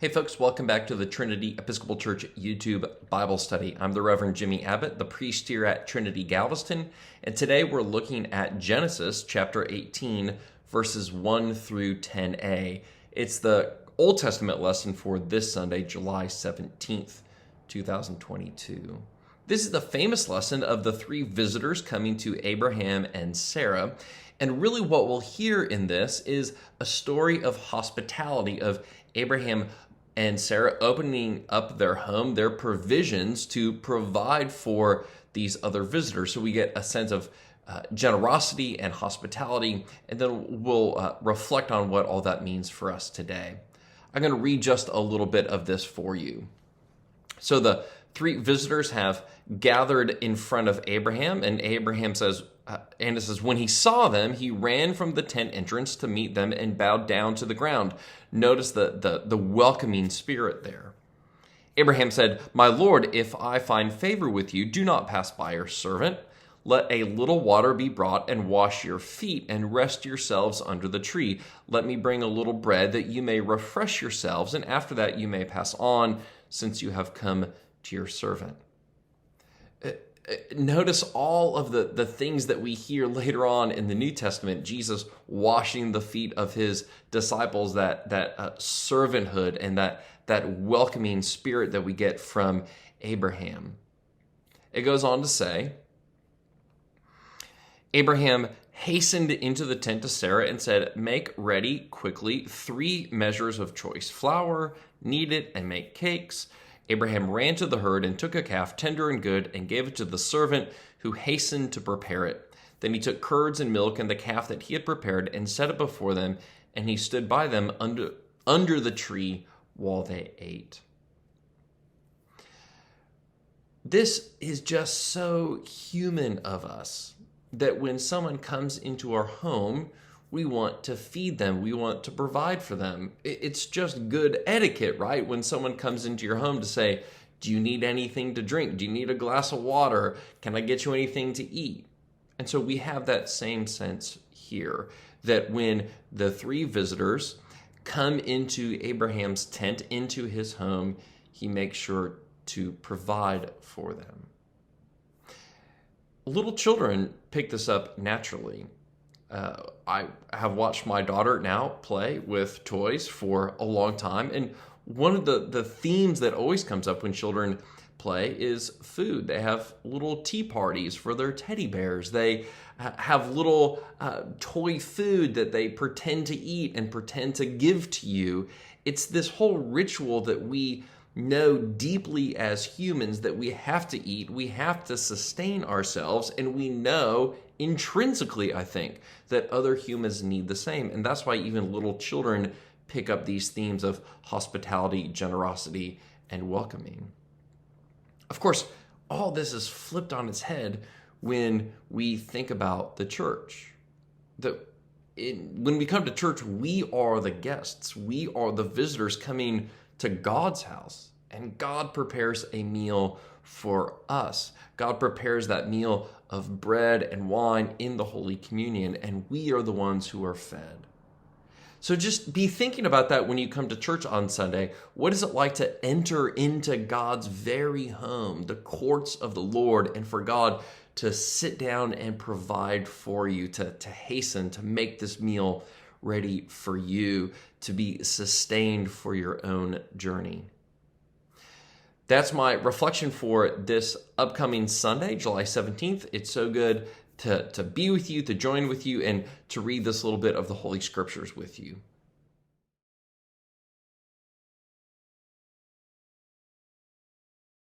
Hey folks, welcome back to the Trinity Episcopal Church YouTube Bible study. I'm the Reverend Jimmy Abbott, the priest here at Trinity Galveston, and today we're looking at Genesis chapter 18, verses 1 through 10a. It's the Old Testament lesson for this Sunday, July 17th, 2022. This is the famous lesson of the three visitors coming to Abraham and Sarah. And really what we'll hear in this is a story of hospitality, of Abraham and Sarah opening up their home, their provisions to provide for these other visitors. So we get a sense of generosity and hospitality, and then we'll reflect on what all that means for us today. I'm going to read just a little bit of this for you. So the three visitors have gathered in front of Abraham, and Abraham says, and it says, when he saw them, he ran from the tent entrance to meet them and bowed down to the ground. Notice the welcoming spirit there. Abraham said, "My Lord, if I find favor with you, do not pass by your servant. Let a little water be brought and wash your feet and rest yourselves under the tree. Let me bring a little bread that you may refresh yourselves, and after that you may pass on, since you have come to your servant." Notice all of the things that we hear later on in the New Testament, Jesus washing the feet of his disciples, that servanthood and that welcoming spirit that we get from Abraham. It goes on to say, Abraham hastened into the tent to Sarah and said, "Make ready quickly 3 measures of choice flour, knead it, and make cakes." Abraham ran to the herd and took a calf, tender and good, and gave it to the servant who hastened to prepare it. Then he took curds and milk and the calf that he had prepared and set it before them, and he stood by them under the tree while they ate. This is just so human of us that when someone comes into our home, we want to feed them. We want to provide for them. It's just good etiquette, right? When someone comes into your home to say, "Do you need anything to drink? Do you need a glass of water? Can I get you anything to eat?" And so we have that same sense here, that when the 3 visitors come into Abraham's tent, into his home, he makes sure to provide for them. Little children pick this up naturally. I have watched my daughter now play with toys for a long time, and one of the themes that always comes up when children play is food. They have little tea parties for their teddy bears. They have little toy food that they pretend to eat and pretend to give to you. It's this whole ritual that we know deeply as humans that we have to eat, we have to sustain ourselves, and we know intrinsically, I think, that other humans need the same. And that's why even little children pick up these themes of hospitality, generosity, and welcoming. Of course, all this is flipped on its head when we think about the church. When we come to church, we are the guests. We are the visitors coming to God's house, and God prepares a meal for us. God prepares that meal of bread and wine in the Holy Communion, and we are the ones who are fed. So just be thinking about that when you come to church on Sunday. What is it like to enter into God's very home, the courts of the Lord, and for God to sit down and provide for you, to hasten, to make this meal ready for you, to be sustained for your own journey? That's my reflection for this upcoming Sunday, July 17th. It's so good to be with you, to join with you, and to read this little bit of the Holy Scriptures with you.